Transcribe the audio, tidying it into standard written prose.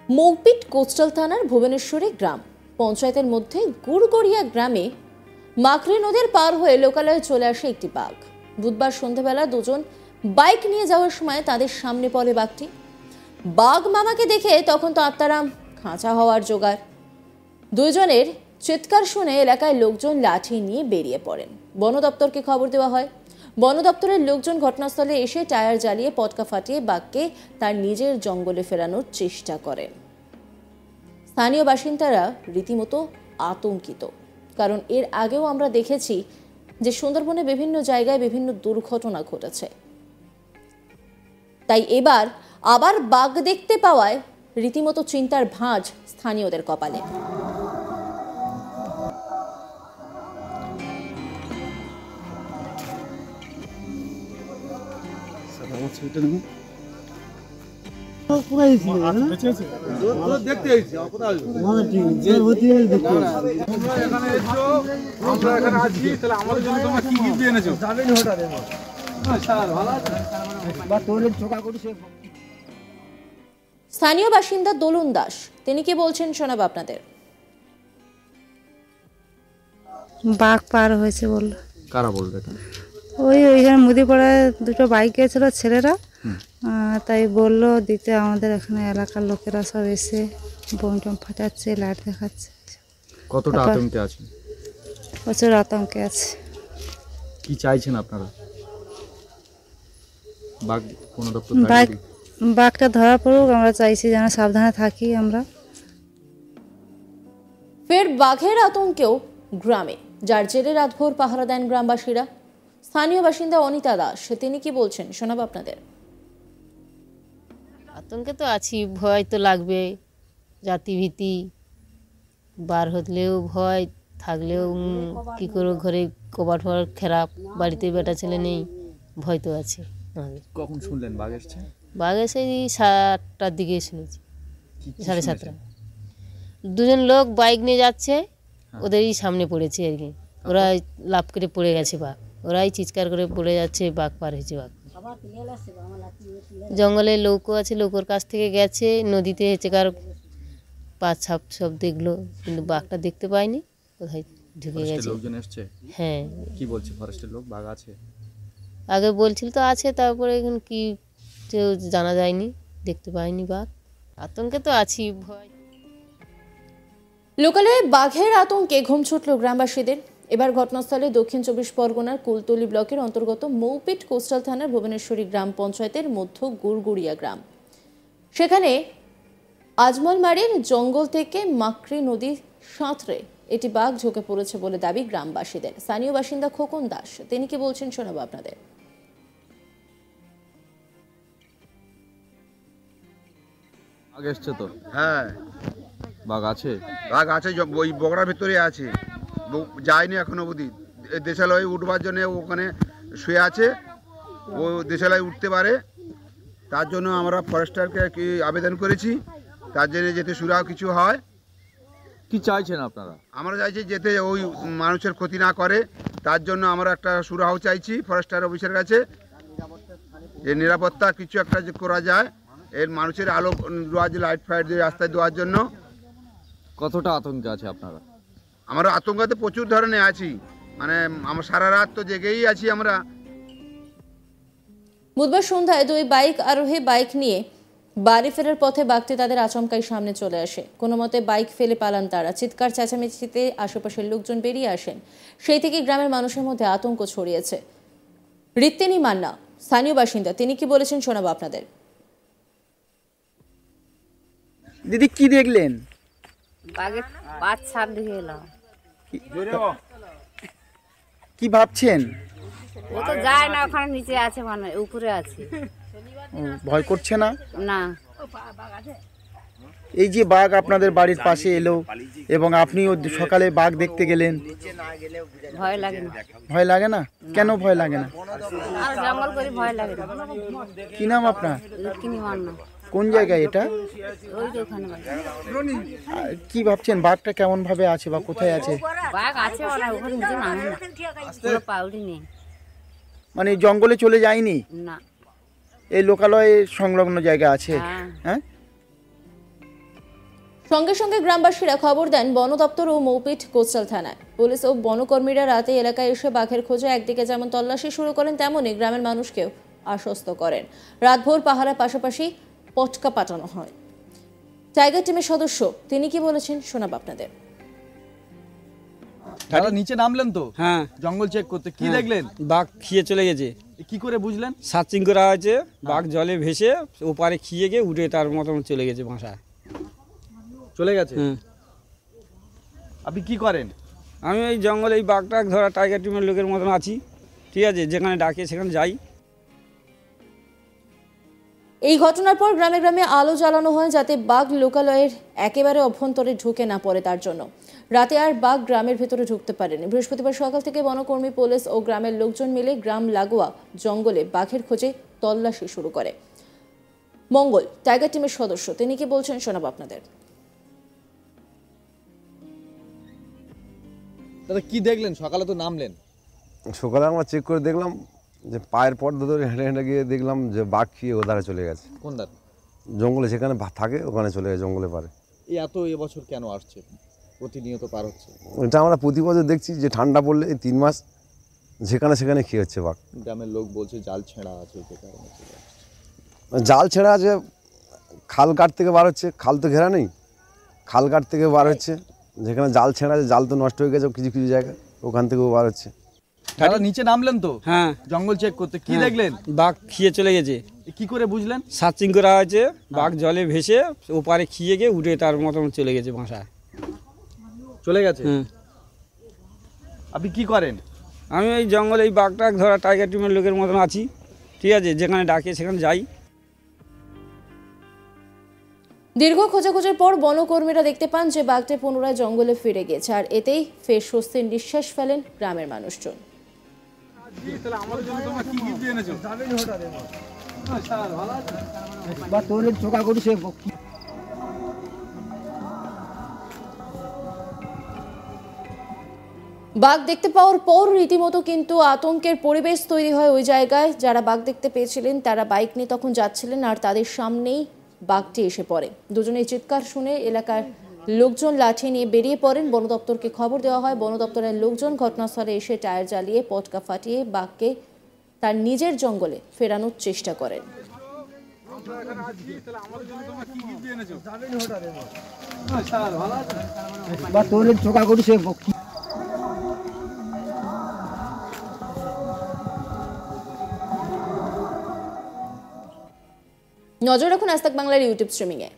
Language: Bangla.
মৌপিট কোস্টাল থানার ভুবনেশ্বরী গ্রাম পঞ্চায়েতের মধ্যে গুড়গড়িয়া গ্রামে মাকড়ি নদীর পার হয়ে লোকালয়ে চলে আসে একটি বাঘ। বুধবার সন্ধ্যাবেলা দুজন বাইক নিয়ে যাওয়ার সময় তাদের সামনে পড়ে বাঘটি। বাঘ মামাকে দেখে তখন তো আত্মারাম খাঁচা হওয়ার জোগাড়। দুইজনের চিৎকার শুনে এলাকায় লোকজন লাঠি নিয়ে বেরিয়ে পড়েন। বন দপ্তরকে খবর দেওয়া হয়। বন দপ্তরের লোকজন ঘটনাস্থলে এসে টায়ার জ্বালিয়ে পটকা ফাটিয়ে বাঘকে তার নিজের জঙ্গলে ফেরানোর চেষ্টা করেন। স্থানীয় বাসিন্দারা রীতিমতো আতঙ্কিত, কারণ এর আগেও আমরা দেখেছি যে সুন্দরবনে বিভিন্ন জায়গায় বিভিন্ন দুর্ঘটনা ঘটেছে। তাই এবার আবার বাঘ দেখতে পাওয়ায় রীতিমতো চিন্তার ভাঁজ স্থানীয়দের কপালে। স্থানীয় বাসিন্দা দোলন দাস তিনি কি বলছেন শোনাব আপনাদের। বাঘ পার হয়েছে বললো। কারা বলবে? ওইখানে মুদিপাড়ায় দুটো বাইক গেছিল ছেলেরা, তাই বললো দিতে। আমাদের এখানে এলাকার লোকেরা সব এসে বোম টম ফাটাচ্ছে, লাইট দেখাচ্ছে। কতটা আতঙ্কে আছে? প্রচুর আতঙ্কে আছে। কি চাইছেন আপনারা? বাঘটা ধরা পড়ুক, আমরা চাইছি যেন সাবধানে থাকি আমরা। ফের বাঘের আতঙ্কেও গ্রামে, যার জেরে রাতভর পাহারা দেন গ্রামবাসীরা। স্থানীয় বাসিন্দা অনিতা দাস তিনি কি বলছেন শোনাব আপনাদের। আতঙ্কে তো আছি, ভয় তো লাগবে, জাতিভীতি বার হলেও ভয়, থাকলেও কি করে ঘরে কবাট ফবাট খারাপ, বাড়িতে বেটা ছেলে নেই, ভয় তো আছে আমাদের। কখন শুনলেন বাঘ এসছে? বাঘ এসে 7টার দিকে শুনেছি, 7:30। দুজন লোক বাইক নিয়ে যাচ্ছে, ওদেরই সামনে পড়েছে আর কি। ওরা লাফ করে পড়ে গেছে বাঘ, ওরাই চিৎকার করে পড়ে যাচ্ছে, বাঘ পার হয়েছে। বাঘ জঙ্গলে লৌকো আছে, লৌকোর কাছ থেকে গেছে, নদীতে হেঁচেকার পা ছাপ সব দেখলো, কিন্তু বাঘটা দেখতে পায়নি, কোথায় ঢুকে গেছে। হ্যাঁ, কি বলছে ফরেস্টের লোক? বাঘ আছে আগে বলছিল তো আছে, তারপরে এখন কি জানা যায়নি, দেখতে পাইনি বাঘ। আতঙ্কে তো আছি, ভয়। লোকালয়ে বাঘের আতঙ্কে ঘুম ছুটল গ্রামবাসীদের। এবার ঘটনাস্থলে দক্ষিণ 24 পরগনার কুলতলি ব্লকের অন্তর্গত মৌপিট কোস্টাল থানার ভুবনেশ্বরী গ্রাম পঞ্চায়েতের মধ্য গুড়গুড়িয়া গ্রাম। সেখানে আজমলমারির জঙ্গল থেকে মাকড়ি নদী সাঁতরে এটি বাঘ ঝুঁকে পড়েছে বলে দাবি গ্রামবাসীদের। স্থানীয় বাসিন্দা খোকন দাস তিনি কি বলছেন শোনাবো আপনাদের। বাঘ এসছে তো? হ্যাঁ, বাঘ আছে। বাঘ আছে, ওই বগড়ার ভিতরে আছে, যায়নি এখনো অবধি। দেশালয়ে উঠবার জন্য ওখানে শুয়ে আছে, ও দেশালয়ে উঠতে পারে, তার জন্য আমরা ফরেস্টারকে কি আবেদন করেছি, তার জন্য যাতে সুরাহ কিছু হয়। কি চাইছেন আপনারা? আমরা চাইছি যাতে ওই মানুষের ক্ষতি না করে, তার জন্য আমরা একটা সুরাহ চাইছি ফরেস্টার অফিসের কাছে, যে নিরাপত্তা কিছু একটা যে করা যায়, এর মানুষের আলো দেওয়া, যে লাইট ফাইট দিয়ে রাস্তায় দেওয়ার জন্য। কতটা আতঙ্কে আছে আপনারা? আমরা আতঙ্কতে প্রচুর ধরনের আছি, মানে আমরা সারা রাত তো জেগেই আছি আমরা। বুধবার সন্ধ্যায় দুই বাইক আরোহী বাইক নিয়ে বাড়ি ফেরার পথে বাঘটি তাদের আচমকাই সামনে চলে আসে। কোনো মতে বাইক ফেলে পালান তারা। চিৎকার চেঁচামেচিতে আশেপাশের লোকজন বেরিয়ে আসেন। সেই থেকে গ্রামের মানুষের মধ্যে আতঙ্ক ছড়িয়েছে। রিত্তিনী মান্না স্থানীয় বাসিন্দা তিনি কি বলেছেন শোনাবো আপনাদের। দিদি কি দেখলেন? বাঘের পাঁচ ছাপ দেখে এলাম। কি ভাবছেন? ও তো যায় না, ওখানে নিচে আছে, মানে উপরে আছে। ভয় করছে না? না। এই যে বাঘ আপনাদের বাড়ির পাশে এলো এবং আপনিও সকালে বাঘ দেখতে গেলেন, ভয় লাগে না? ভয় লাগে না? কেন ভয় লাগে না? আর জঙ্গল করে ভয় লাগে না। কি নাম আপনার? রিত্তিনী মান্না। কোন জায়গায় এটা? ওই যে ওখানে। কি ভাবছেন বাঘটা কেমন ভাবে আছে বা কোথায় আছে? বাঘ আছে, ওরা ওখানে নিচে নামে না, কোনো পাউডি নেই। মানে জঙ্গলে চলে যায়নি? না। এই লোকালয়ের সংলগ্ন জায়গা আছে? হ্যাঁ। সঙ্গে সঙ্গে গ্রামবাসীরা খবর দেন বন দপ্তর ও মৌপিট কোস্টাল থানায়। পুলিশ ও বনকর্মীরা রাতে এলাকায় এসে বাঘের খোঁজে একদিকে যেমন তল্লাশি শুরু করেন, তেমনই গ্রামের মানুষকেও আশ্বস্ত করেন। রাতভর পাহারার পাশাপাশি পটকা পাঠানো হয়। টাইগার টিমের সদস্য তিনি কি বলেছেন শোনাব আপনাদের। দাদা নিচে নামলেন তো? হ্যাঁ, জঙ্গল চেক করতে, কি দেখলেন? বাঘ খেয়ে চলে গেছে। কি করে বুঝলেন? সার্চিং করা হয়েছে, বাঘ জলে ভেসে ওপারে খেয়ে গিয়ে উঠে তার মতন চলে গেছে বাসায়। চলে গেছে? হুম। আপনি কি করেন? আমি এই জঙ্গলে এই বাঘটা ধরা টাইগার টিমের লোকের মতন আছি, ঠিক আছে, যেখানে ডাকে সেখানে যাই। এই ঘটনার পর গ্রামে গ্রামে আলো জ্বালানো হয় যাতে বাঘ লোকালয়ের একেবারে অভ্যন্তরে ঢুকে না পড়ে তার জন্য। রাতে আর বাঘ গ্রামের ভেতরে ঢুকতে পারেনি। বৃহস্পতিবার সকাল থেকে বনকর্মী, পুলিশ ও গ্রামের লোকজন মিলে গ্রাম লাগোয়া জঙ্গলে বাঘের খোঁজে তল্লাশি শুরু করে। মঙ্গল টাইগার টিমের সদস্য তিনি কি বলছেন শোনাব আপনাদের। দাদা কি দেখলেন? সকালে তো নামলেন। সকালে আমরা চেক করে দেখলাম যে পায়ের পর ধরে হেঁটে হেঁটে গিয়ে দেখলাম যে বাঘ খেয়ে ওধারে চলে গেছে। কোন ধারে? জঙ্গলে যেখানে থাকে ওখানে চলে গেছে, জঙ্গলে পারে। এই এত এবছর কেন আসছে? প্রতিনিয়ত পার হচ্ছে। এটা আমরা প্রতি বছর দেখছি যে ঠান্ডা পড়লে এই 3 মাস যেখানে সেখানে খেয়ে হচ্ছে বাঘ। গ্রামের লোক বলছে জাল ছেঁড়া আছে, যে কারণে চলে আসছে। জাল ছেঁড়া আছে, খাল কাট থেকে বার হচ্ছে, খাল তো ঘেরা নেই, খাল কাট থেকে বার হচ্ছে। যেখানে জাল ছেঁড়া আছে, জাল তো নষ্ট হয়ে গেছে কিছু কিছু জায়গায়, ওখান থেকেও বার হচ্ছে। দাদা নিচে নামলেন তো? হ্যাঁ, জঙ্গল চেক করতে, কি দেখলেন? বাঘ খেয়ে চলে গেছে। কি করে বুঝলেন? সার্চিং করা হয়েছে, বাঘ জলে ভেসে ওপারে খেয়ে গিয়ে উঠে তার মতন চলে গেছে বাসায়। চলে গেছে? হুম। আপনি কি করেন? আমি এই জঙ্গলে এই বাঘটা ধরা টাইগার টিমের লোকের মতন আছি, ঠিক আছে, যেখানে ডাকে সেখানে যাই। দীর্ঘ খোঁজাখুঁজির পর বনকর্মীরা দেখতে পান যে বাঘটি পুনরায় জঙ্গলে ফিরে গেছে, আর এতেই ফের স্বস্তির নিঃশ্বাস ফেলেন গ্রামের মানুষজন। বাঘ দেখতে পাওয়ার পর রীতিমতো কিন্তু আতঙ্কের পরিবেশ তৈরি হয় ওই জায়গায়। যারা বাঘ দেখতে পেয়েছিলেন তারা বাইক নিয়ে তখন যাচ্ছিলেন, আর তাদের সামনেই বাঘটি এসে পড়ে। দুজনের চিৎকার শুনে এলাকার লোকজন লাঠি নিয়ে বেরিয়ে পড়েন। বন দপ্তরকে খবর দেওয়া হয়। বন দপ্তরের লোকজন ঘটনাস্থলে এসে টায়ার জ্বালিয়ে পটকা ফাটিয়ে বাঘকে তার নিজের জঙ্গলে ফেরানোর চেষ্টা করেন। নজর রাখুন আজ তাক বাংলার ইউটিউব স্ট্রিমিংয়ে।